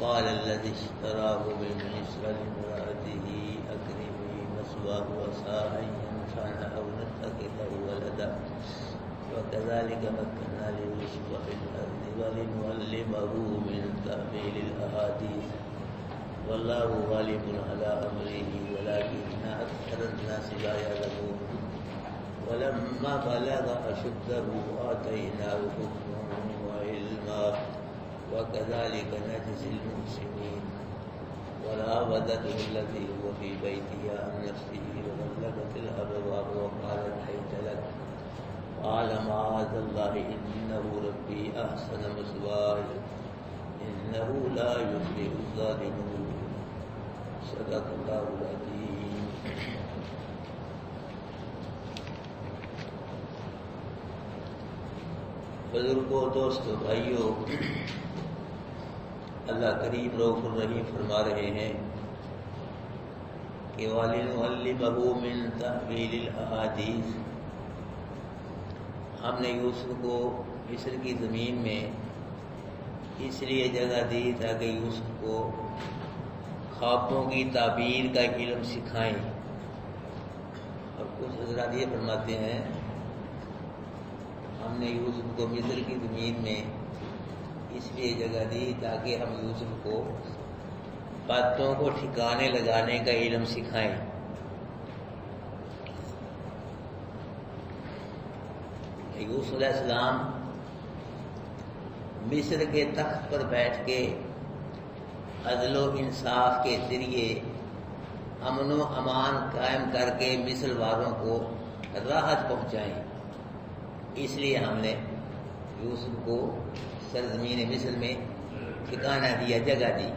وقال الذي اشتراه من مصر لامرأته أكرمي مثواه عسى أن ينفعنا أو نتخذه ولدا وكذلك مكنا ليوسف في الأرض ولنعلمه من تأويل الأحاديث والله غالب على أمره ولكن أكثر الناس لا يعلمون ولما بلغ أشده آتيناه حكما وعلما وكذلك نجزي المحسنين وراودته التي هو في بيتها عن نفسه وغلقت الأبواب وقالت هيت لك قال معاذ الله إنه ربي أحسن مثواي إنه لا يفلح الظالمون صدق الله العظيم. بزرگوں، دوستوں، بھائیوں، اللہ کریم رؤوف الرحیم فرما رہے ہیں کہ وَلِنُعَلِّمَهُ مِن تَأْوِيلِ الْأَحَادِيثِ، ہم نے یوسف کو مصر کی زمین میں اس لیے جگہ دی تاکہ یوسف کو خوابوں کی تعبیر کا علم سکھائیں. اور کچھ حضرات یہ فرماتے ہیں ہم نے یوسف کو مصر کی زمین میں اس لیے جگہ دی تاکہ ہم یوسف کو باتوں کو ٹھکانے لگانے کا علم سکھائیں. یوسف علیہ السلام مصر کے تخت پر بیٹھ کے عدل و انصاف کے ذریعے امن و امان قائم کر کے مصر والوں کو راحت پہنچائیں. اس لیے ہم نے یوسف کو سرزمین مصر میں ٹھکانہ دیا، جگہ دی،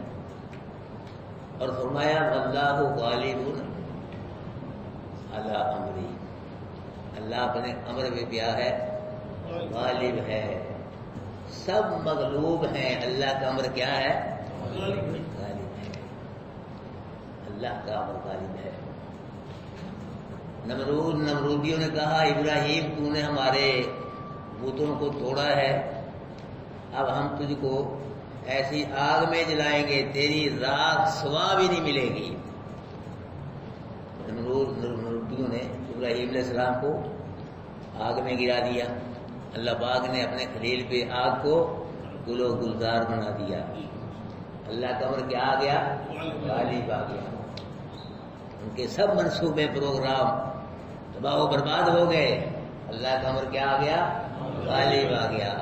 اور فرمایا واللہ غالب علی امری، اللہ اپنے امر میں کیا ہے؟ غالب ہے. سب مغلوب ہیں، اللہ کا امر کیا ہے؟ غالب ہے. اللہ کا امر غالب ہے. نمرودیوں نے کہا ابراہیم تو نے ہمارے بتوں کو توڑا ہے، اب ہم تجھ کو ایسی آگ میں جلائیں گے تیری راکھ سوا بھی نہیں ملے گی. نمرودیوں نے ابراہیم علیہ السلام کو آگ میں گرا دیا. اللہ پاک نے اپنے خلیل پہ آگ کو گل و گلزار بنا دیا. اللہ کا امر کیا آ گیا؟ غالب آ گیا. ان کے سب منصوبے پروگرام تباہ و برباد ہو گئے. اللہ کا امر کیا آ گیا؟ غالب آ گیا.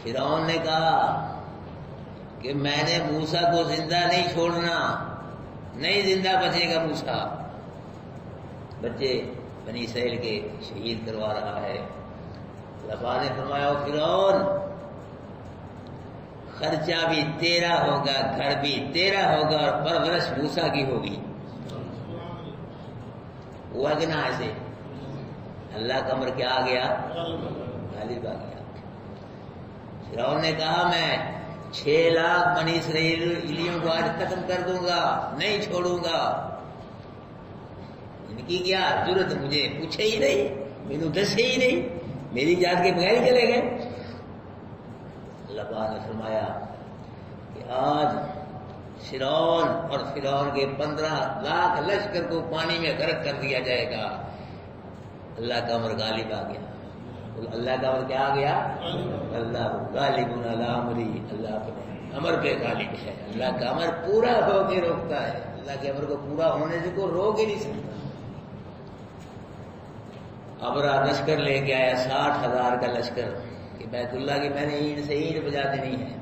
فرعون نے کہا کہ میں نے موسیٰ کو زندہ نہیں چھوڑنا، نہیں زندہ بچے گا موسیٰ. بچے بنی اسرائیل کے شہید کروا رہا ہے. اللہ نے فرمایا فرعون خرچہ بھی تیرا ہوگا، گھر بھی تیرا ہوگا، اور پرورش موسیٰ کی ہوگی. ہوا کہ نہ ایسے؟ اللہ کا امر کیا آ گیا؟ غالب آ گیا. فرعون نے کہا میں 6 لاکھ بنی اسرائیلیوں کو آج ختم کر دوں گا، نہیں چھوڑوں گا. ان کی کیا ضرورت؟ مجھے پوچھے ہی نہیں، مینوں دسے ہی نہیں، میری جات کے بغیر ہی چلے گئے. اللہ پاک نے فرمایا کہ آج فرعون اور فرعون کے 15 لاکھ لشکر کو پانی میں غرق کر دیا جائے گا. اللہ کا امر غالب آ گیا. اللہ کا امر کیا آ گیا؟ اللہ غالب علی امری، اللہ اپنے امر پہ غالب ہے. اللہ کا امر پورا ہو کے روکتا ہے. اللہ کے امر کو پورا ہونے سے کوئی روک ہی نہیں سکتا. ابرا لشکر لے کے آیا 60,000 کا لشکر کہ بیت اللہ کی میں نے اینٹ سے اینٹ بجاتے نہیں ہے.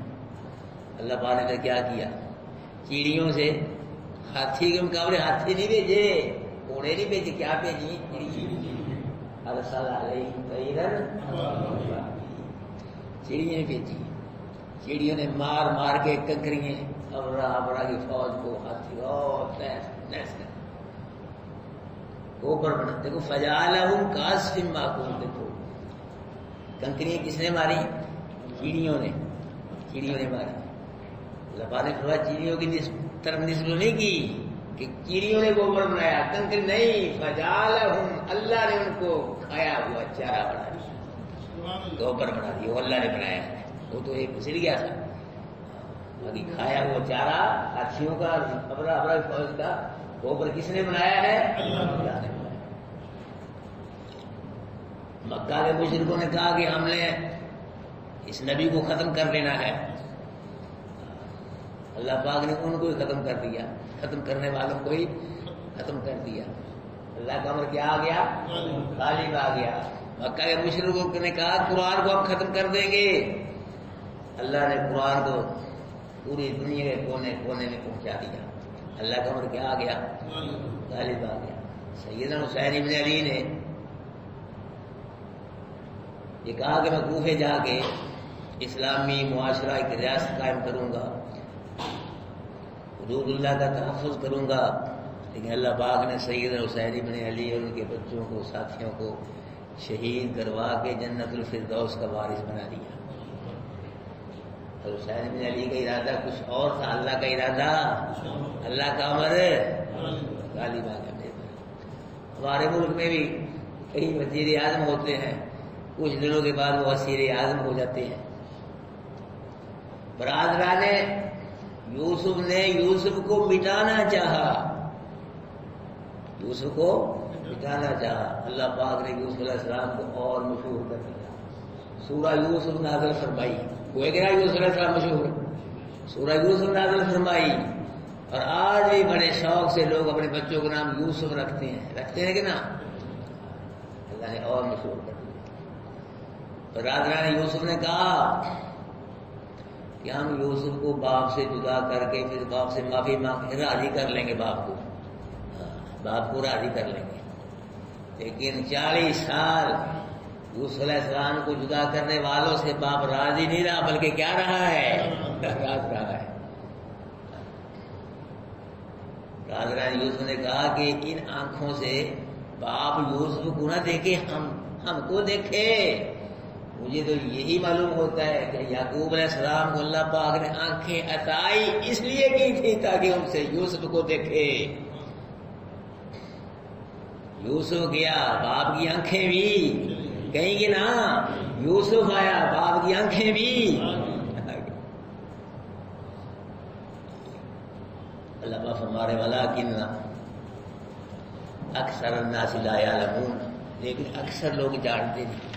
اللہ پاک نے کیا کیا؟ چیڑیوں سے ہاتھی کے مقابلے ہاتھی نہیں بھیجے، گھوڑے نہیں بھیجے، کیا بھیجی؟ چڑیاں بھیجی. چڑیوں نے مار مار کے کنکریاں ابرا کی فوج کو ہاتھی اور اوپر بنا. دیکھو فجعلہم کعصف مأکول. دیکھو کنکریاں کس نے ماری؟ چڑیوں نے ماری. اللہ پاک نے فرمایا چڑیوں کی طرف نسبت نہیں کی کہ چڑیوں نے گوبر بنایا، کنکری نہیں. فجعلہم، اللہ نے ان کو کھایا ہوا چارہ بنا دیا، گوبر بنا دیا. وہ اللہ نے بنایا ہے، وہ تو ایک گزر گیا تھا. باقی کھایا ہوا چارہ ہاتھیوں کا ابرا فوج کا اوپر کس نے بنایا ہے؟ اللہ نے بنایا۔ مکہ کے مشرکوں نے کہا کہ ہم نے اس نبی کو ختم کر دینا ہے، اللہ پاک نے ان کو ہی ختم کر دیا، ختم کرنے والوں کو ہی ختم کر دیا۔ اللہ کا امر کیا آ گیا؟ غالب آ گیا۔ مکہ کے مشرکوں نے کہا قرآن کو ہم ختم کر دیں گے، اللہ نے قرآن کو پوری دنیا کے کونے کونے میں پہنچا دیا۔ اللہ کا امر کیا آ گیا؟ غالب آ گیا۔ سیدنا حسین ابن علی نے یہ کہا کہ میں کوفے جا کے اسلامی معاشرہ ایک ریاست قائم کروں گا، حدود اللہ کا تحفظ کروں گا، لیکن اللہ پاک نے سیدنا حسین ابن علی اور ان کے بچوں کو ساتھیوں کو شہید کروا کے جنت الفردوس کا وارث بنا دیا۔ اور حسین ابن علی کا ارادہ کچھ اور تھا، اللہ کا ارادہ، اللہ کا امر غالب آ گیا۔ ہمارے ملک میں بھی کئی وزیر اعظم ہوتے ہیں، کچھ دنوں کے بعد وہ وزیر اعظم ہو جاتے ہیں۔ برادران یوسف نے یوسف کو مٹانا چاہا، یوسف کو مٹانا چاہا، اللہ پاک نے یوسف علیہ السلام کو اور مشہور کر دیا۔ سورہ یوسف نازل فرمائی، کوئی کہا یوسف علیہ السلام مشہور ہے، سورہ یوسف نازل فرمائی، اور آج بھی بڑے شوق سے لوگ اپنے بچوں کا نام یوسف رکھتے ہیں کہ نا، اللہ نے اور مشہور کر دیا۔ برادران یوسف نے کہا کہ ہم یوسف کو باپ سے جدا کر کے پھر باپ سے معافی مانگ کے راضی کر لیں گے، باپ کو راضی کر لیں گے، لیکن 40 سال یوسف علیہ السلام کو جدا کرنے والوں سے باپ راضی نہیں رہا، بلکہ کیا رہا ہے؟ ناراض رہا ہے۔ برادران یوسف نے کہا کہ ان آنکھوں سے باپ یوسف کو نہ دیکھے، ہم کو دیکھے۔ مجھے تو یہی معلوم ہوتا ہے کہ یعقوب علیہ السلام کو اللہ پاک نے آنکھیں عطائی اس لیے کی تھی تاکہ ان سے یوسف کو دیکھے۔ یوسف گیا، باپ کی آنکھیں بھی کہیں گے نا، یوسف آیا، باپ کی آنکھیں بھی۔ اللہ پاک فرمانے والا کہ اکثر الناس لا یعلمون، لیکن اکثر لوگ جانتے نہیں،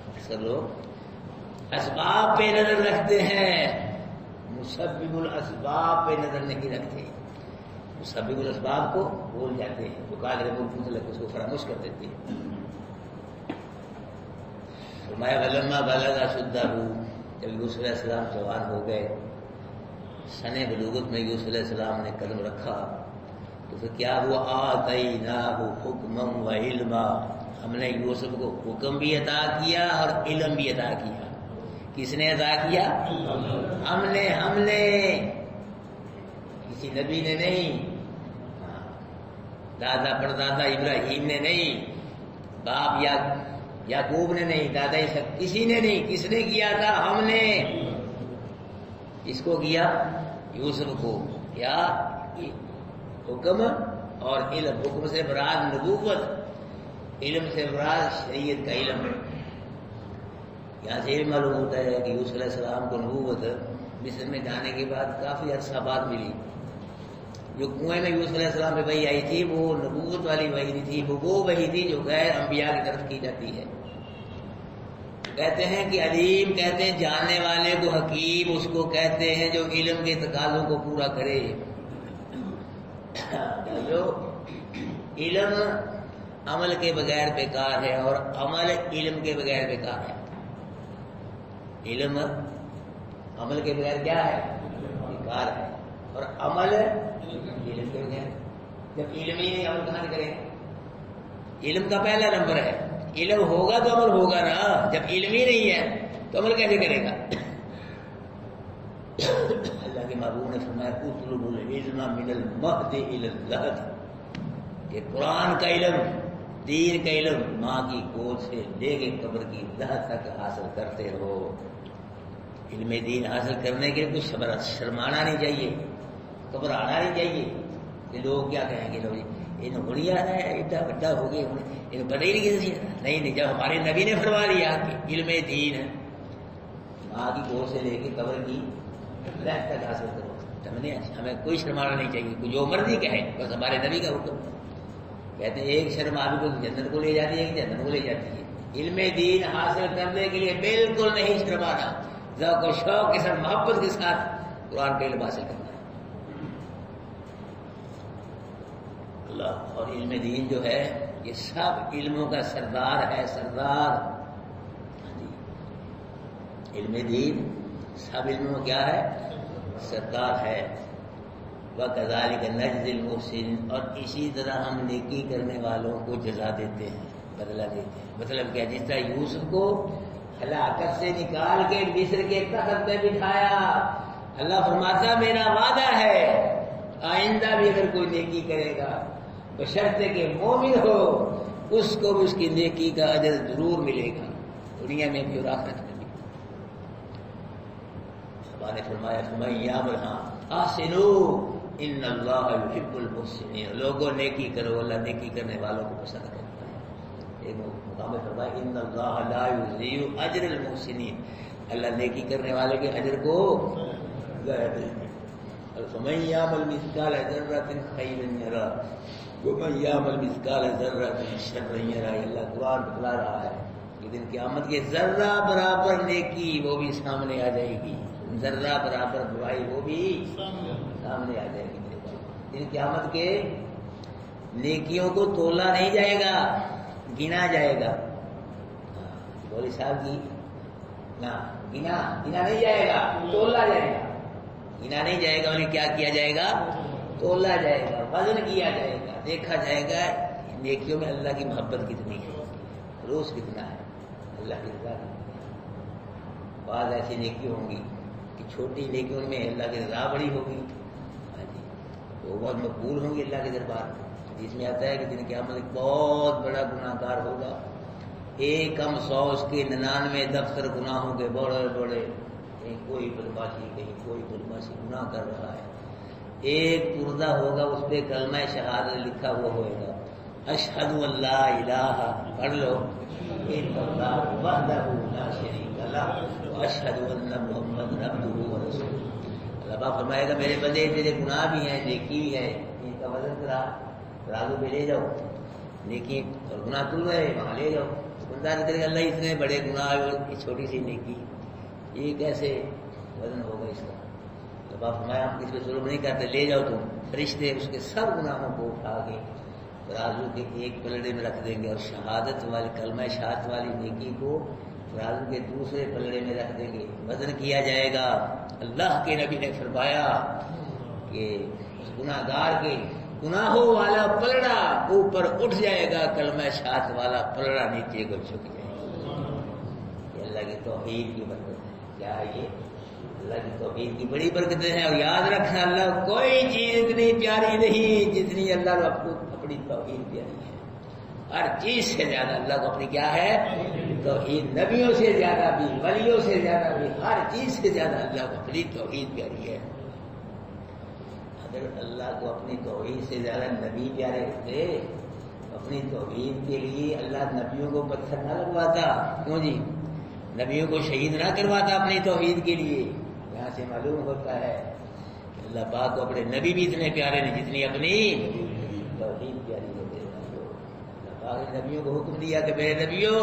اکثر لوگ اسباب پہ نظر رکھتے ہیں، مسبب الاسباب پہ نظر نہیں رکھتے، مسبب الاسباب کو بھول جاتے ہیں، تو قادر مطلق اس کو فراموش کر دیتے ہیں۔ فرمایا ولما بلغ اشدہ، جب یوسف علیہ السلام جوان ہو گئے، سن بلوغت میں یوسف علیہ السلام نے قدم رکھا، تو پھر کیا ہوا؟ آتیناہ حکما و علما، ہم نے یوسف کو حکم بھی عطا کیا اور علم بھی عطا کیا۔ کس نے عطا کیا؟ ہم نے، کسی نبی نے نہیں، دادا پردادا ابراہیم نے نہیں، باپ یعقوب نے نہیں، دادا اسحاق، کسی نے نہیں، کس نے کیا تھا؟ ہم نے۔ اس کو کیا؟ یوسف کو۔ کیا؟ حکم اور علم۔ حکم سے مراد نبوت، علم سے مراد شریعت کا علم۔ یہاں سے یہ معلوم ہوتا ہے کہ یوسف علیہ السلام کو نبوت مصر میں جانے کے بعد کافی عرصہ بعد ملی۔ جو کنویں میں یوسف علیہ السلام پہ وحی آئی تھی وہ نبوت والی وحی نہیں تھی، وہ وحی تھی جو غیر انبیاء کی طرف کی جاتی ہے۔ کہتے ہیں کہ علیم کہتے ہیں جاننے والے کو، حکیم اس کو کہتے ہیں جو علم کے تقاضوں کو پورا کرے۔ جو علم عمل کے بغیر بیکار ہے اور عمل علم کے بغیر بیکار ہے۔ علم عمل کے بغیر کیا ہے؟ بیکار ہے، اور عمل علم کے بغیر۔ جب علم ہی نہیں، عمل کہاں سے کریں؟ علم کا پہلا نمبر ہے، علم ہوگا تو عمل ہوگا نا، جب علم ہی نہیں ہے تو عمل کیسے کرے گا؟ اللہ کے محبوب نے فرمایا اطلبوا العلم من المہد الی اللحد، کہ قرآن کا علم، دین کا علم ماں کی گود سے لے کے قبر کی لحد تک حاصل کرتے رہو۔ علم دین حاصل کرنے کے لیے کچھ شرمانا نہیں چاہیے، گھبرانا نہیں چاہیے کہ لوگ کیا کہیں گے، لوگ انہیں بڑی آ رہا ہے، اتنا بڑا ہو گیا، انہیں پتہ ہی نہیں کسی نہیں۔ جب ہمارے نبی نے فرما دیا کہ علم دین ہے، ماں کی گود سے لے کے قبر کی اللہ تک حاصل کرو. ہمیں کوئی شرمانا نہیں چاہیے, کوئی جو مرضی کہے, بس ہمارے نبی کا حکم. کہتے ہیں ایک شرم آدمی کو جنت کو لے جاتی ہے کہ جنت کو لے جاتی ہے. علم دین حاصل کرنے کے لیے بالکل نہیں شرمانا, ذوق و شوق کے ساتھ محبت کے ساتھ قرآن کا علم حاصل کرنا ہے. اللہ اور علم دین جو ہے یہ سب علموں کا سردار ہے, سردار. علم دین سب علموں کیا ہے, سردار ہے. وَكَذَلِكَ نَجْزِي الْمُحْسِنِينَ, اور اسی طرح ہم نیکی کرنے والوں کو جزا دیتے ہیں, بدلہ دیتے ہیں. مطلب کیا, جس طرح یوسف کو ہلاکت سے نکال کے مصر کے تخت پہ بٹھایا, اللہ فرماتا میرا وعدہ ہے آئندہ بھی اگر کوئی نیکی کرے گا بشرطے کہ مومن ہو, اس کو بھی اس کی نیکی کا اجر ضرور ملے گا, دنیا میں بھی اور آخرت میں بھی. خدا نے فرمایا فَمَن يَعْمَلْ أَحْسَنَ ان اللہ یحب المحسنین, لوگوں نیکی کرو, اللہ نیکی کرنے والوں کو پسند کرتا ہے. ایک مقام میں فرمایا ان اللہ لا یضیع اجر المحسنین, اللہ نیکی کرنے والے کے اجر کو ضائع نہیں کرتا. فمن یعمل مثقال ذرۃ خیرا یرہ ومن یعمل مثقال ذرۃ شرا یرہ. اللہ قرآن بتلا رہا ہے کہ دن قیامت کے ذرہ برابر نیکی وہ بھی سامنے آ جائے گی, ذرہ برابر برائی وہ بھی سامنے آ جائے گی. میرے بھائی, دن قیامت کے نیکیوں کو تولا نہیں جائے گا, گنا جائے گا. بولی صاحب کی گنا نہیں جائے گا, تولا جائے گا. گنا نہیں جائے گا, بولے کیا کیا جائے گا, تولا جائے گا, وزن کیا جائے گا, دیکھا جائے گا نیکیوں میں اللہ کی محبت کتنی ہے, روز کتنا ہے, اللہ کی رضا کتنی ہے. بعض ایسی نیکی ہوں گی کہ چھوٹی نیکیوں میں اللہ کی رضا بڑی ہوگی, وہ بہت مقبول ہوں گی اللہ کے دربار میں. جس میں آتا ہے کہ دن قیامت ایک بہت بڑا گناہ گار ہوگا, ایک کم 100 اس کے 99 دفتر گناہوں کے بڑے بڑے, کہیں کوئی بدماشی کہیں کوئی بدماشی گناہ کر رہا ہے, ایک پردہ ہوگا اس پہ کلمہ شہادت لکھا ہوا ہوئے گا, اشہد ان لا الہ, پڑھ لو, الا اللہ وحدہ لا شریک لہ واشہد ان محمد عبدہ ورسولہ. اللہ پاک فرمائے گا میرے بندے تیرے گناہ بھی ہیں نیکی بھی ہے, ان کا وزن کرا رازو پہ لے جاؤ, نیکی اور گناہ تل رہے وہاں لے جاؤ. بندہ کرے گا اللہ اتنے بڑے گناہ اور چھوٹی سی نیکی, یہ کیسے وزن ہوگا اس کا. اللہ پاک فرمایا ہم کسی پہ ظلم نہیں کرتے, لے جاؤ تم. فرشتے اس کے سب گناہوں کو اٹھا کے رازو کے ایک پلڑے میں رکھ دیں گے, اور شہادت والی کلمہ شہادت والی نیکی کو رازو کے دوسرے پلڑے میں رکھ دیں گے, وزن کیا جائے گا. اللہ کے نبی نے فرمایا کہ اس گناہ گار کے گناہوں والا پلڑا اوپر اٹھ جائے گا, کلمہ شہادت والا پلڑا نیچے کو جھک جائے گا. یہ اللہ کی توحید کی برکت ہے. کیا ہے یہ, اللہ کی توحید کی بڑی برکتیں ہیں. اور یاد رکھنا اللہ کوئی چیز اتنی پیاری نہیں جتنی اللہ کو اپنی توحید پیاری ہے. ہر چیز سے زیادہ اللہ کو اپنی کیا ہے توحید, نبیوں سے زیادہ بھی, ولیوں سے زیادہ بھی, ہر چیز سے زیادہ اللہ کو اپنی توحید پیاری ہے. اگر اللہ کو اپنی توحید سے زیادہ نبی پیارے ہوتے, اپنی توحید کے لیے اللہ نبیوں کو پتھر نہ لگواتا. کیوں جی, نبیوں کو شہید نہ کرواتا اپنی توحید کے لیے. یہاں سے معلوم ہوتا ہے کہ اللہ پاک کو اپنے نبی بھی اتنے پیارے نہیں جتنی اپنی توحید پیاری ہوتے. اللہ پاک نے نبیوں کو حکم دیا کہ میرے نبیوں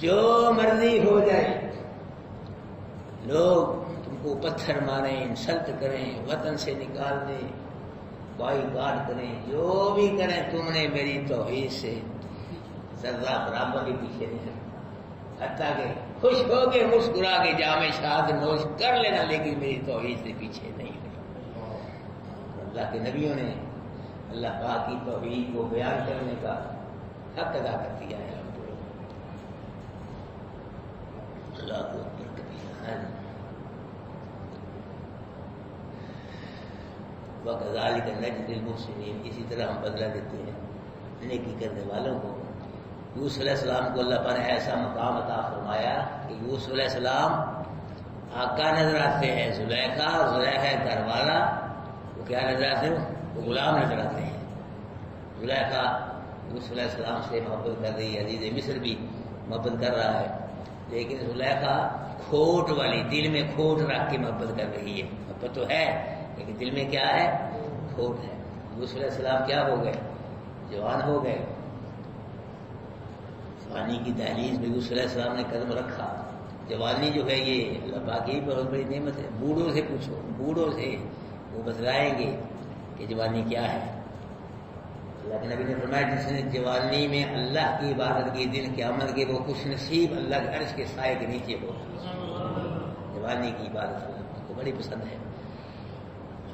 جو مرضی ہو جائے, لوگ تم کو پتھر ماریں, انسلٹ کریں, وطن سے نکال دیں, بائی کاٹ کریں, جو بھی کریں, تم نے میری توحید سے ذرہ برابر کے پیچھے نہیں ہٹنا. حتیٰ کہ خوش ہو کے مسکرا کے جام شہادت نوش کر لینا, لیکن میری توحید سے پیچھے نہیں ہٹنا. اللہ کے نبیوں نے اللہ پاک کی توحید کو بیان کرنے کا حق ادا کر دیا ہے. اللہ کو وَكَذَلِكَ نَجْزِي الْمُحْسِنِينَ, اسی طرح ہم بدلہ دیتے ہیں نیکی کرنے والوں کو. یوسف علیہ السلام کو اللہ پاک نے ایسا مقام عطا فرمایا کہ یوسف علیہ السلام آقا نظر آتے ہیں, زلیخا اور زلیخا گھر والا وہ کیا نظر آتے ہیں, وہ غلام نظر آتے ہیں. زلیخا یوسف علیہ السلام سے محبت کر رہی ہے, عزیز مصر بھی محبت کر رہا ہے, لیکن زلیخا کھوٹ والی، دل میں کھوٹ رکھ کے محبت کر رہی ہے. محبت تو ہے لیکن دل میں کیا ہے؟ کھوٹ ہے. یوسف علیہ السلام کیا ہو گئے؟ جوان ہو گئے. جوانی کی دہلیز میں یوسف علیہ السلام نے قدم رکھا. جوانی جو ہے یہ اللہ پاک کی بہت بڑی نعمت ہے. بوڑھوں سے پوچھو، بوڑھوں سے وہ بتلائیں گے کہ جوانی کیا ہے. اللہ کے نبی نے فرمایا جس نے جوانی میں اللہ کی عبادت کی دن قیامت کے وہ خوش نصیب اللہ کے عرش کے سائے کے نیچے ہو. جوانی کی عبادت اللہ کو بڑی پسند ہے.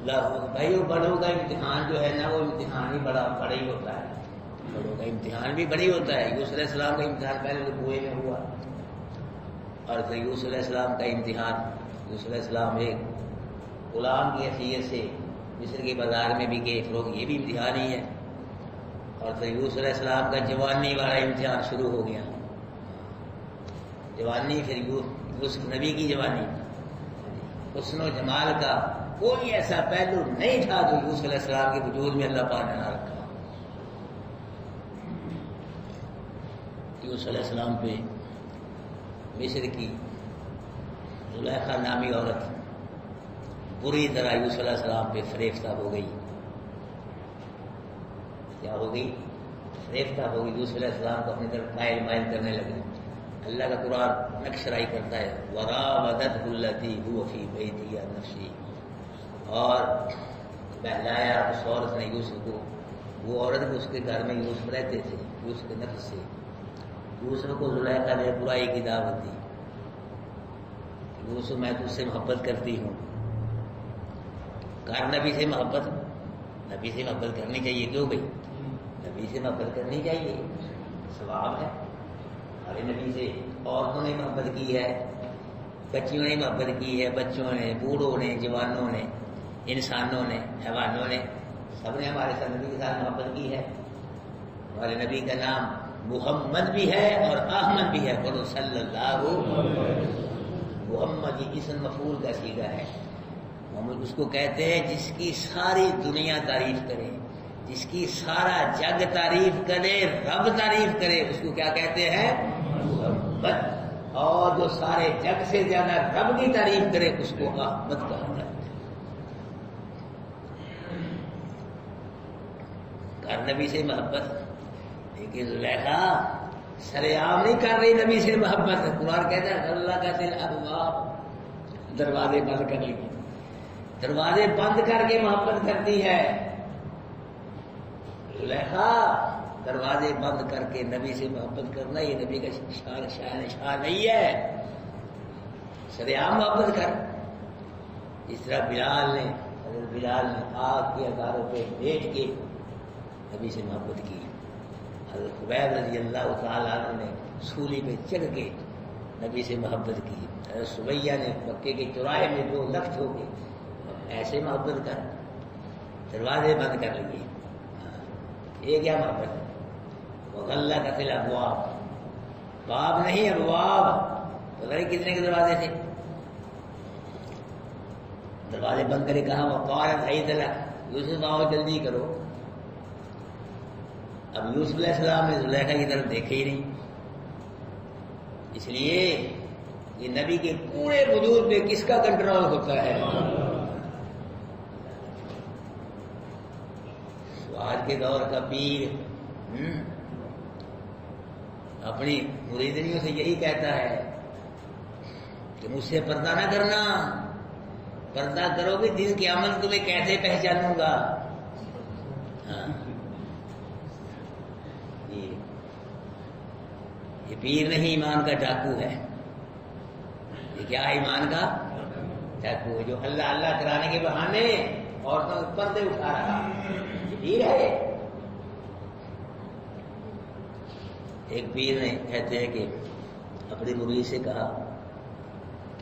اللہ بھائیو، بڑوں کا امتحان جو ہے نا وہ امتحان ہی بڑا ہی ہوتا ہے. بڑوں کا امتحان بھی بڑی ہوتا ہے. یوسف علیہ السلام کا امتحان پہلے تو کنویں میں ہوا، اور پھر یوسف علیہ السلام کا امتحان. یوسف علیہ السلام ایک غلام کی حیثیت سے مصر کے بازار میں بھی گئے فروغ، یہ بھی امتحان ہی ہے. اور پھر یوسف علیہ السلام کا جوانی والا امتحان شروع ہو گیا. جوانی پھر یوسف نبی کی جوانی، حسن و جمال کا کوئی ایسا پہلو نہیں تھا جو یوسف علیہ السلام کے وجود میں اللہ پاک نے نہ رکھا. یوسف علیہ السلام پہ مصر کی زلیخا نامی عورت بری طرح یوسف علیہ السلام پہ فریفتہ ہو گئی. کیا ہو گئی؟ فریفتہ ہو گئی. یوسف علیہ السلام کو اپنی طرف مائل مائل کرنے لگے. اللہ کا قرآن نقشرائی کرتا ہے وراودته التي هو في بيتها عن نفسه، اور بہلایا اس عورت نے یوسف کو، وہ عورت بھی اس کے گھر میں یوسف رہتے تھے، یوسف کے نفس سے. یوسف کو زلیخا نے برائی کی دعوت دی. یوسف میں تجھ سے محبت کرتی ہوں. کار نبی سے محبت، نبی سے محبت کرنی چاہیے. کیوں بھائی؟ نبی سے محبت کرنی چاہیے، ثواب ہے. ہمارے نبی سے عورتوں نے محبت کی ہے، بچیوں نے محبت کی ہے، بچوں نے، بوڑھوں نے، جوانوں نے، انسانوں نے، حیوانوں نے، سب نے ہمارے ساتھ نبی کے ساتھ محبت کی ہے. ہمارے نبی کا نام محمد بھی ہے اور احمد بھی ہے. بولو صلی اللہ. محمد یہ اسم مفعول کا صیغہ ہے. محمد اس کو کہتے ہیں جس کی ساری دنیا تعریف کرے، جس کی سارا جگ تعریف کرے، رب تعریف کرے، اس کو کیا کہتے ہیں؟ محمد. اور جو سارے جگ سے زیادہ رب کی تعریف کرے اس کو احمد کہا جاتا ہے. کر نبی سے محبت، لیکن زلیخا سریعام نہیں کر رہی نبی سے محبت. قرآن کہتا ہے اللہ کا دل ابواب، دروازے بند کر لیے، دروازے بند کر کے محبت کرتی ہے. زلیخا دروازے بند کر کے نبی سے محبت کرنا یہ نبی کا شان نہیں ہے. سریعام محبت کر. اس طرح بلال نے، حضرت بلال نے آگ کے انگاروں پہ بیٹھ کے نبی سے محبت کی. حضرت خبیب رضی اللہ تعالیٰ عنہ نے سولی پہ چڑھ کے نبی سے محبت کی. حضرت سمیہ نے مکے کے چوراہے میں 2 لخت ہو گئے. ایسے محبت کر، دروازے بند کر لیے. یہ کیا محبت ہے؟ اللہ کا فل ابواب، باب نہیں ابواب. پتہ نہیں کتنے کے دروازے تھے، دروازے بند کرے. کہا وقال حیث لک، یوسف آؤ جلدی کرو. اب یوسف علیہ السلام نے زلیخا کی طرف دیکھے ہی نہیں. اس لیے یہ نبی کے پورے وجود میں کس کا کنٹرول ہوتا ہے؟ آج کے دور کا پیر اپنی مریدنیوں سے یہی کہتا ہے کہ مجھ سے پردہ نہ کرنا، پردہ کرو گے دن قیامت تمہیں کیسے پہچانوں گا. یہ پیر نہیں، ایمان کا ڈاکو ہے. یہ کیا ہے؟ ایمان کا ڈاکو ہے جو اللہ اللہ کرانے کے بہانے عورتوں کے پردے اٹھا رہا. یہ پیر ہے. ایک پیر نے کہتے ہیں کہ اپنی مرید سے کہا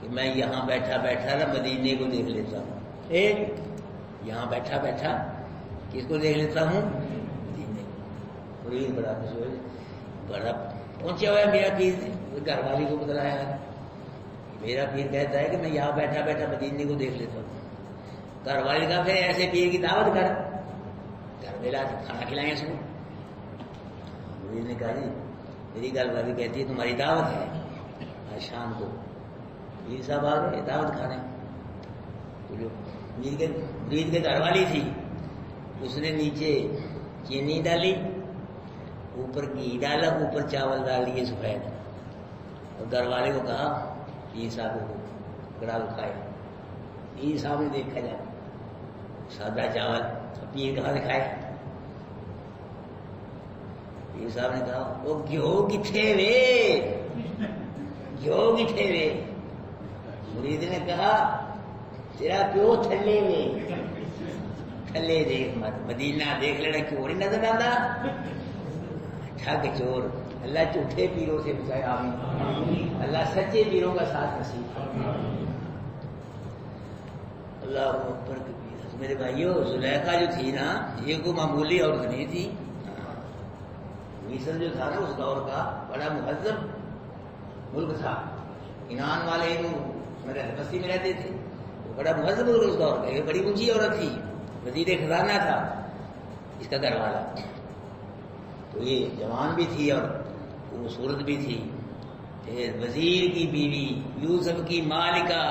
کہ میں یہاں بیٹھا بیٹھا نا مدینے کو دیکھ لیتا ہوں. ایک یہاں بیٹھا بیٹھا کس کو دیکھ لیتا ہوں؟ مدینے کو. مرید بڑا خوش ہوئے، بڑا پہنچا ہوا ہے میرا پیر. گھر والی کو بتلایا ہے، میرا پیر کہتا ہے کہ میں یہاں بیٹھا بیٹھا مدینے کو دیکھ لیتا ہوں. گھر والی کا پھر ایسے پیر کی دعوت کر، گھر میں لا کے کھانا کھلائیں اس کو. مرید نے کہا جی میری گھر والی کہتی ہے تمہاری دعوت ہے. آج شام کو پیر صاحب آ گئے دعوت کھانے. تو جو مرید کے گھر والی تھی اس نے نیچے چینی ڈالی، اوپر گھی ڈالا، اوپر چاول ڈال دیے سفید، اور گھر والے کو کہا پیر صاحب کو کڑا کھائے. پیر صاحب نے دیکھا جا سادہ چاول، پیر کہاں دکھائے. پیر صاحب نے کہا وہ گھیو کتھے وے، گھیو کتھے وے. مرید نے کہا تیرا پیو تھلے وے، تھلے دیکھ مت، مدینہ دیکھ لینا کیوں نہیں نظر آتا. ٹھگ چور، اللہ جھوٹے پیروں سے بچائے. آمین. اللہ سچے پیروں کا ساتھ نصیب. اللہ اکبر کبیر. میرے بھائیو زلیخا جو تھی نا یہ کوئی معمولی عورت نہیں تھی. مصر جو تھا نا اس دور کا بڑا مہذب ملک تھا. ایران والے میرے بستی میں رہتے تھے، بڑا مہذب ملک اس دور کا. یہ بڑی اونچی عورت تھی، وزیر خزانہ تھا اس کا گھر والا. تو یہ جوان بھی تھی اور خوبصورت بھی تھی. وزیر کی بیوی یوسف کی مالکہ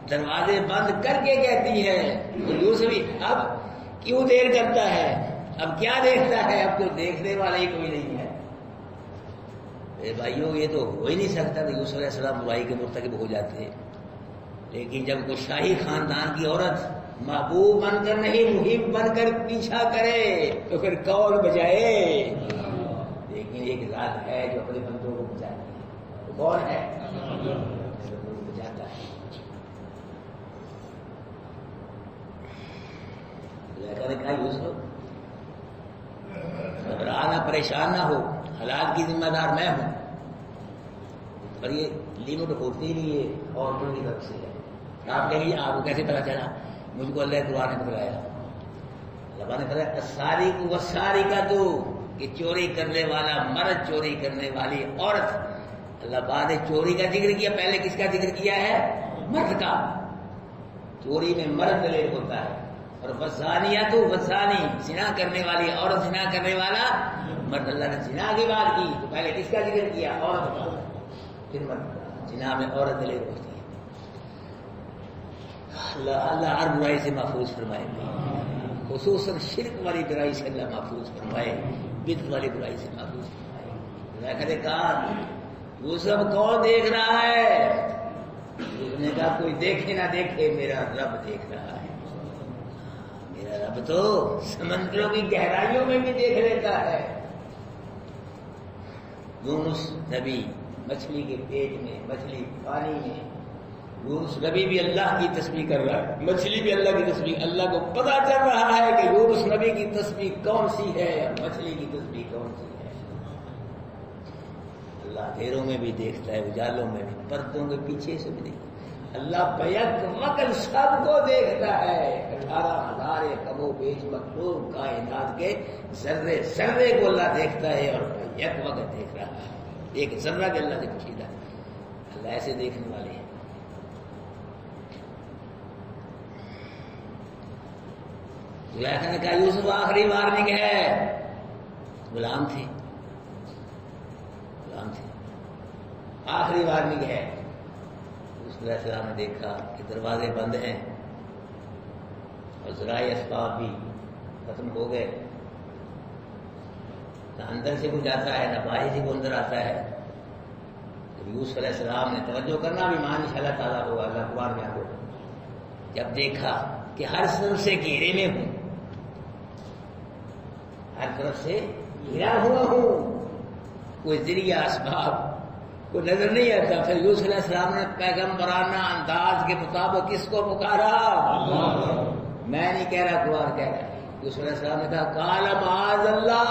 دروازے بند کر کے کہتی ہے یوسف اب کیوں دیر کرتا ہے، اب کیا دیکھتا ہے، اب تو دیکھنے والا ہی کوئی نہیں ہے. میرے بھائیوں یہ تو ہو ہی نہیں سکتا کہ یوسف علیہ السلام برائی کے مرتکب ہو جاتے. لیکن جب کوئی شاہی خاندان کی عورت محبوب بن کر نہیں محب بن کر پیچھا کرے تو پھر کون بجائے. لیکن ایک ذات ہے جو اپنے بندوں کو بچاتی ہے. وہ کون ہے؟ بچاتا ہے. نے کہا یوسف گھبرانا پریشان نہ ہو، حالات کی ذمہ دار میں ہوں. اور یہ لمٹ ہوتی نہیں ہے عورتوں کی طرف سے ہے. آپ کہیں گے آپ کو کیسے پتا چلا؟ مجھ کو اللہ قرآن نے بتلایا. اللہ نے بتایا ساری کو وساری کا تو کہ چوری کرنے والا مرد، چوری کرنے والی عورت. اللہ بعد نے چوری کا ذکر کیا، پہلے کس کا ذکر کیا ہے؟ مرد کا. چوری میں مرد دلیل ہوتا ہے. اور وزانیہ تو وزانی زنا کرنے والی عورت، زنا کرنے والا مرد. اللہ نے زنا کی بات کی تو پہلے کس کا ذکر کیا؟ عورت کا، پھر مرد کا. زنا میں عورت دلیل ہوتی ہے. اللہ ہر برائی سے محفوظ فرمائے، خصوصاً شرک والی برائی سے اللہ محفوظ فرمائے، بدعت والی برائی سے محفوظ فرمائے. اللہ نے کہا یوسف کون دیکھ رہا ہے؟ اس نے کہا کوئی دیکھے نہ دیکھے میرا رب دیکھ رہا ہے. میرا رب تو سمندروں کی گہرائیوں میں بھی دیکھ لیتا ہے. یونس نبی مچھلی کے پیٹ میں، مچھلی پانی میں. یونس نبی بھی اللہ کی تسبیح کر رہا ہے، مچھلی بھی اللہ کی تسبیح. اللہ کو پتا چل رہا ہے کہ یونس نبی کی تسبیح کون سی ہے اور مچھلی کی تسبیح کون سی ہے. اللہ اندھیروں میں بھی دیکھتا ہے، اجالوں میں بھی، پردوں کے پیچھے سے بھی دیکھتا ہے. اللہ بیک وقت سب کو دیکھتا ہے. 18,000 کم و بیش مخلوق کائنات کے ذرے ذرے کو اللہ دیکھتا ہے اور یک وقت دیکھ رہا ہے. ایک ذرہ کے اللہ سے پوچھیدہ. اللہ ایسے دیکھنے والے ہیں. زلیخا نے کہا یوسف آخری وارننگ ہے. غلام تھے، آخری وارننگ ہے. یوسف علیہ السلام نے دیکھا کہ دروازے بند ہیں اور ذرائع اسباب بھی ختم ہو گئے. نہ اندر سے کوئی جاتا ہے نہ باہر سے کوئی اندر آتا ہے. یوسف علیہ السلام نے توجہ کرنا بھی مان انشاء اللہ تعالیٰ ہوگا. اللہ قرآن میں آگے جب دیکھا کہ ہر طرف سے گھیرے میں ہوں، ہر طرف سے گھرا ہوا ہوں، کوئی ذریعہ اسباب کو نظر نہیں آتا. پھر یوسف علیہ السلام نے پیغمبرانہ انداز کے مطابق کس کو پکارا؟ میں نہیں کہہ رہا، قرآن کہہ رہا ہے. یوسف علیہ السلام نے کہا قال معاذ اللہ،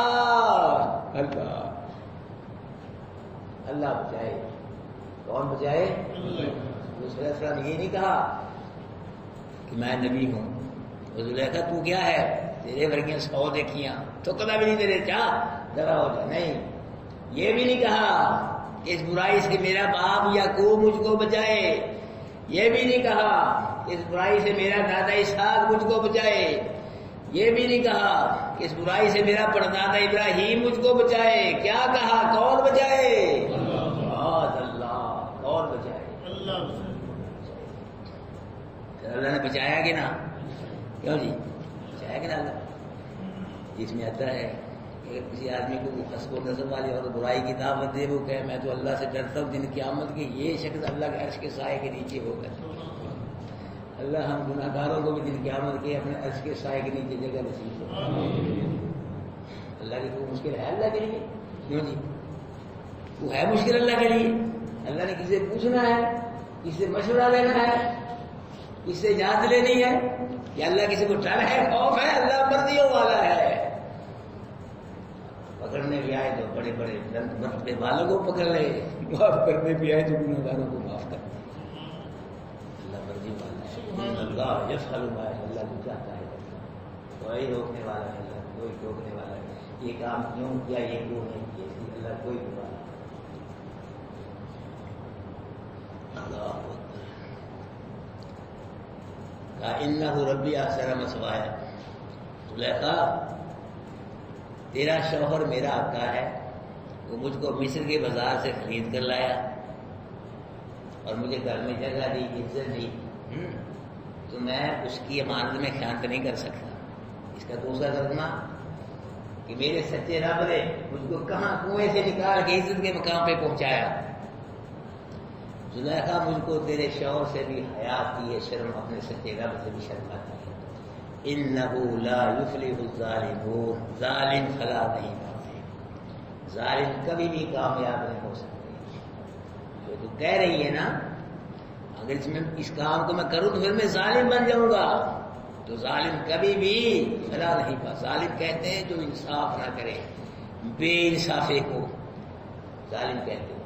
اللہ بچائے. کون بچائے؟ یوسف علیہ السلام نے یہ نہیں کہا کہ میں نبی ہوں. زلیخا تو کیا ہے؟ تیرے ورگیاں 100 دیکھیاں تو کبھی بھی نہیں تیرے چاہ ذرا ہو جائے. نہیں، یہ بھی نہیں کہا کہ اس برائی سے میرا باپ یعقوب مجھ کو بچائے. یہ بھی نہیں کہا اس برائی سے میرا دادا اسحاق مجھ کو بچائے. یہ بھی نہیں کہا کہ اس برائی سے میرا پردادا ابراہیم مجھ کو بچائے. کیا کہا؟ کون بچائے؟ اللہ. کون اللہ نے بچایا کہ نہ؟ کیوں جی بچایا کہ نہ اللہ؟ اس میں آتا ہے کہ کسی آدمی کو حسب و نظر والی اور برائی کی دعوت دے، وہ کہے میں تو اللہ سے ڈرتا ہوں دن قیامت کے یہ شخص اللہ کے عرش کے سائے کے نیچے ہوگا۔ اللہ ہم گناہ گاروں کو بھی دن قیامت کے اپنے عرش کے سائے کے نیچے جگہ نصیب کرے۔ اللہ کی کوئی مشکل ہے اللہ کے لیے؟ کیوں جی وہ ہے مشکل اللہ کے لیے؟ اللہ نے کسی سے پوچھنا ہے، کسی سے مشورہ لینا ہے، کسی سے اجازت لینی ہے، یا اللہ کسی کو ڈر ہے، خوف ہے؟ اللہ مرضیوں والا ہے۔ پکڑنے بھی آئے تو بڑے بڑے مرتبے والوں کو پکڑ لے، معاف کرنے بھی آئے تو گناہ گاروں کو معاف کر دے۔ اللہ مرضی والا ہے، اللہ یفعل ما یشاء، اللہ جو چاہتا ہے کوئی روکنے والا ہے، اللہ کوئی ٹوکنے والا ہے۔ یہ کام کیوں کیا، یہ کیوں نہیں کیا، اللہ کوئی بات نہیں۔ اللہ اکبر۔ کہا انہ ربی احسن مثوایا، زلیخا تیرا شوہر میرا آقا ہے، وہ مجھ کو مصر کے بازار سے خرید کر لایا اور مجھے گھر میں جگہ دی، عزت دی، تو میں اس کی امانت میں خیانت نہیں کر سکتا۔ اس کا دوسرا ترجمہ کہ میرے سچے رب نے مجھ کو کہاں کنویں سے نکال کے عزت کے مقام پہ پہنچایا۔ زلیخا مجھ کو تیرے شوہر سے بھی حیا کی ہے، شرم، اپنے سچے رب سے بھی شرم آتی ہے۔ انہ لا یفلح الظالمون، ظالم فلاح نہیں پاتے، ظالم کبھی بھی کامیاب نہیں ہو سکتے۔ جو تو کہہ رہی ہے نا اگر اس کام کو میں کروں تو پھر میں ظالم بن جاؤں گا، تو ظالم کبھی بھی فلاح نہیں پا۔ ظالم کہتے ہیں جو انصاف نہ کرے، بے انصافی کو ظالم کہتے ہیں۔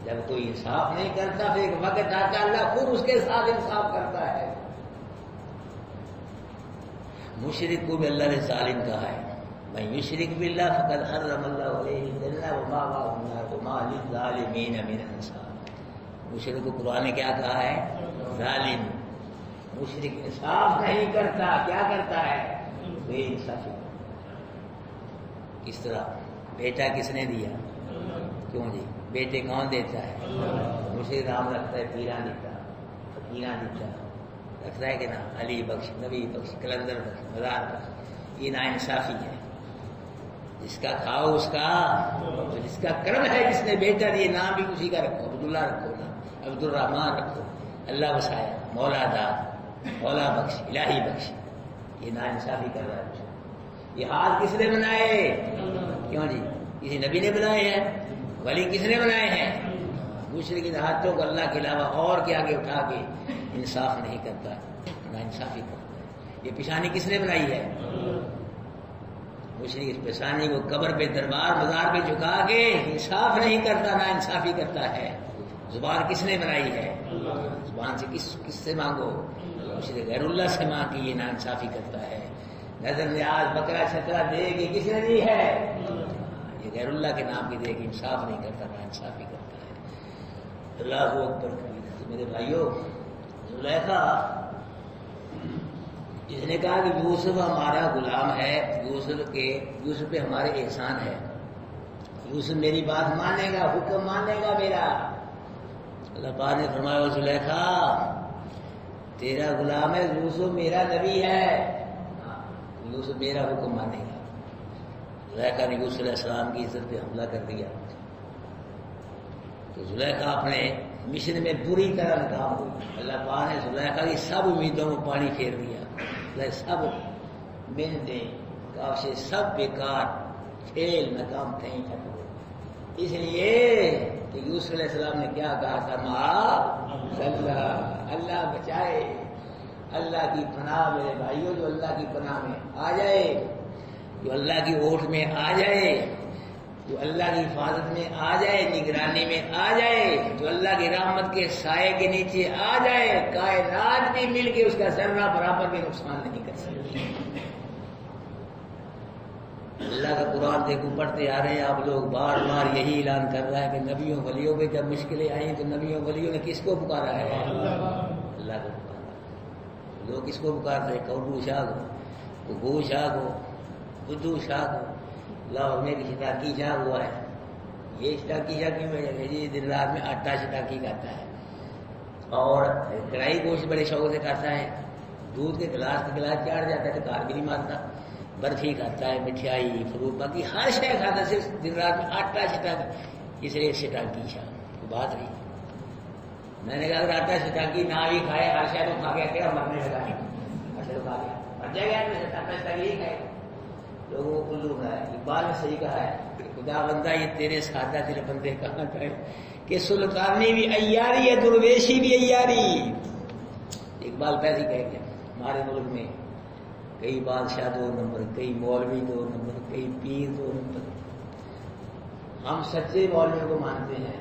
جب کوئی انصاف نہیں کرتا پھر ایک وقت آتا اللہ خود اس کے ساتھ انصاف کرتا ہے۔ مشرک کو بھی اللہ نے ظالم کہا ہے، من یشرک باللہ فقد حرم اللہ علیہ الجنہ ومأواہ النار وما للظالمین من انصار۔ مشرک کو قرآن نے کیا کہا ہے؟ ظالم۔ مشرک انصاف نہیں کرتا، کیا کرتا ہے؟ بے انصافی۔ کس طرح؟ بیٹا کس نے دیا؟ کیوں جی بیٹے کون دیتا ہے؟ مشرک نام رکھتا ہے پیران دیتا، فقیران دیتا رکھتا ہے کہ نا، علی بخش، نبی بخش، کلندر بخش، مزار بخش۔ یہ ناانصافی ہے۔ جس کا کھاؤ اس کا، جس کا کرم ہے، جس نے بیٹا دیے نام بھی اسی کا رکھو، عبداللہ رکھو نا، عبد الرحمان رکھو، اللہ وسایا، مولا داد، مولا بخش، الہی بخش۔ یہ ناانصافی کر رہا ہے۔ یہ ہاتھ کس نے بنائے؟ کیوں جی کسی نبی نے بنائے ہیں؟ ولی کس نے بنائے ہیں؟ مشرک ان ہاتھوں کو اللہ کے علاوہ اور کے آگے اٹھا کے انصاف نہیں کرتا، ناانصافی کرتا ہے۔ یہ پیشانی کس نے بنائی ہے؟ مشرک اس پیشانی کو قبر پہ، دربار مزار پہ جھکا کے انصاف نہیں کرتا، ناانصافی کرتا ہے۔ زبان کس نے بنائی ہے؟ زبان سے کس سے مانگو؟ مشرک غیر اللہ سے مانگ کے یہ ناانصافی کرتا ہے۔ نظر نیاز بکرا چھترا دے کے کس نے دی ہے؟ یہ غیر اللہ کے نام کی دے کے انصاف نہیں کرتا، ناانصافی کرتا ہے۔ اللہ اکبر کبیر۔ میرے بھائیوں، زلیخا اس نے کہا کہ یوسف ہمارا غلام ہے، یوسف پہ ہمارے احسان ہے، یوسف میری بات مانے گا، حکم مانے گا میرا۔ اللہ پاک نے فرمایا زلیخا تیرا غلام ہے، یوسف میرا نبی ہے، یوسف میرا حکم مانے گا۔ زلیخا نے یوسف علیہ السلام کی عزت پہ حملہ کر دیا تو زلیخا اپنے مشن میں بری طرح ناکام ہوئی۔ اللہ پاک نے زلیخا کی سب امیدوں میں پانی پھیر دیا، سب محنتیں کاشیں سب بیکار، فیل، ناکام تھیں۔ اس لیے کہ یوسف علیہ السلام نے کیا کہا تھا؟ اللہ بچائے، اللہ کی پناہ میرے بھائیوں، جو اللہ کی پناہ میں آ جائے، جو اللہ کی اوٹ میں آ جائے، جو اللہ کی حفاظت میں آ جائے، نگرانی میں آ جائے، جو اللہ کی رحمت کے سائے کے نیچے آ جائے، کائنات بھی مل کے اس کا ذرہ برابر بھی نقصان نہیں کر سکتی۔ اللہ کا قرآن دیکھو پڑھتے آ رہے ہیں آپ لوگ، بار بار یہی اعلان کر رہا ہے کہ نبیوں ولیوں پہ جب مشکلیں آئیں تو نبیوں ولیوں نے کس کو پکارا ہے؟ اللہ کو پکارا۔ لوگ کس کو پکارتے ہیں؟ کبو شاہ کو، گو شاہ کو، بدھو شاہ کو۔ لاہور میں کسی ٹاکی شاہ ہوا ہے، یہ ٹاکی شاہ کی وجہ سے جی دن رات میں آٹا سے ٹاکی کھاتا ہے اور کڑھائی گوشت بڑے شوق سے کھاتا ہے، دودھ کے گلاس چاڑ جاتا ہے تو کار بھی نہیں مارتا. برفی کھاتا ہے, مٹھائی, فروٹ, باقی ہر شے کھاتا, صرف دن رات میں آٹا چٹاکی, اس لیے چٹاکی شاہ بات رہی. میں نے کہا اگر آٹا چٹاکی نہ بھی کھائے ہر شے تو کھا گیا, مرنے لگا ہے, اچھا تو کھا گیا, مر جائے گا, آٹا چٹاکی ہی کھائے. لوگوں کو الو بنایا. اقبال نے صحیح کہا ہے, خدا بندہ یہ تیرے سادہ دل بندے کہاں گئے کہ سلطانی بھی عیاری ہے, درویشی بھی عیاری. اقبال پیسے کہہ گیا. ہمارے ملک میں کئی بادشاہ 2 نمبر, کئی مولوی 2 نمبر, کئی پیر 2 نمبر. ہم سچے مولویوں کو مانتے ہیں,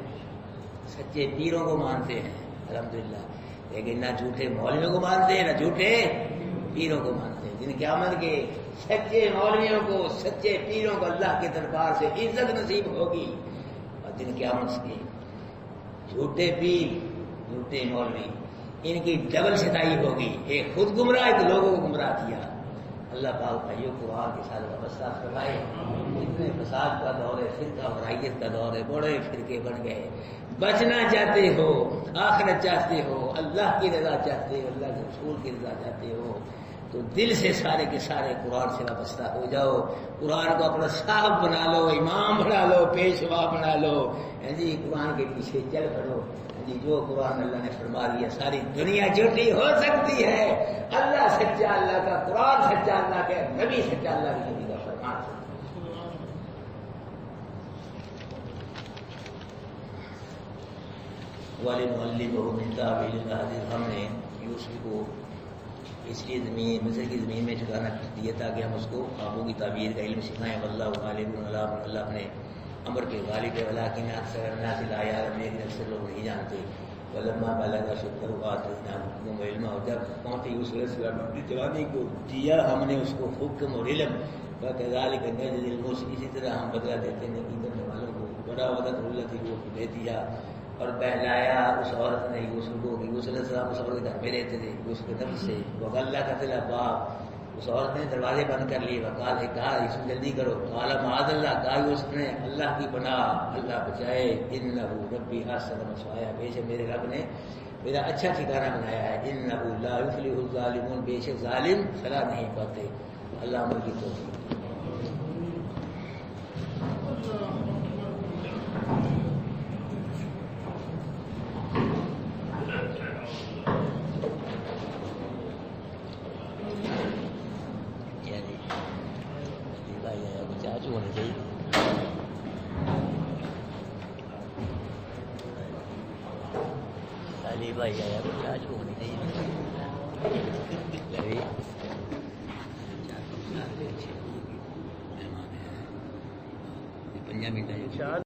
سچے پیروں کو مانتے ہیں الحمدللہ, لیکن نہ جھوٹے مولویوں کو مانتے ہیں, نہ جھوٹے پیروں کو مانتے ہیں. جن قیامت کے سچے مولویوں کو, سچے پیروں کو اللہ کے دربار سے عزت نصیب ہوگی, اور جن قیامت کے جھوٹے پیر, جھوٹے مولوی, ان کی ڈبل ستائی ہوگی. ایک خود گمراہ, ایک لوگوں کو گمراہ کیا. اللہ پاک بھائیوں کو قرآن کے ساتھ وابستہ فرمائے. اتنے فساد کا دور ہے, فرقہ ورائیت کا دور ہے, بڑے فرقے بن گئے. بچنا چاہتے ہو, آخرت چاہتے ہو, اللہ کی رضا چاہتے ہو, اللہ کے رسول کی رضا چاہتے ہو, تو دل سے سارے کے سارے قرآن سے وابستہ ہو جاؤ. قرآن کو اپنا صاحب بنا لو, امام بنا لو, پیشوا بنا لو. جی قرآن کے پیچھے چل پڑو. جی جو قرآن اللہ نے فرما دیا, ساری دنیا جھوٹی ہو سکتی ہے, اللہ سچا, اللہ کا قرآن سچا, اللہ کا نبی سچا, اللہ کی نبی کا فرمان سچا. وَلِنُعَلِّمَهُ مِن تَأْوِيلِ الْأَحَادِيثِ. ہم نے یوسف کو اس لیے زمین, مصر کی زمین میں ٹھکانا دیا تاکہ ہم اس کو خوابوں کی تعبیر کا علم سکھائیں. واللہ غالب علی امرہ, اللہ اپنے امر کے غالب ہے. ولکن اکثر الناس لا یعلمون, لیکن اکثر لوگ نہیں جانتے. ولما بلغ اشدہ آتیناہ حکما وعلما, اور جب پہنچے یوسف علیہ السلام اپنی جوانی کو, دیا ہم نے اس کو حکم اور علم. وکذالک نجزی المحسنین, اسی طرح ہم بدلہ دیتے ہیں نیکی کرنے والوں کو. وراودته التی, وہ دے دیا اور بہلایا اس عورت نے یوسف کو, کہ یوسف علیہ السلام اس عورت کے گھر میں رہتے تھے, یوسف کے نفس سے. وغلقت الابواب, اس عورت نے دروازے بند کر لیے. وقال, کہا یوسف جلدی کرو. قال معاذ اللہ, کہا یوسف نے اللہ کی پناہ, اللہ بچائے. انہ ربی احسن مثوایا, بے شک میرے رب نے میرا اچھا ٹھکانہ بنایا ہے. انہ لا یفلح الظالمون, بے شک ظالم فلاح نہیں پاتے. اللہ عمل کی توفیق. بھائی آیا کچھ آج ہونی چاہیے. پنجاب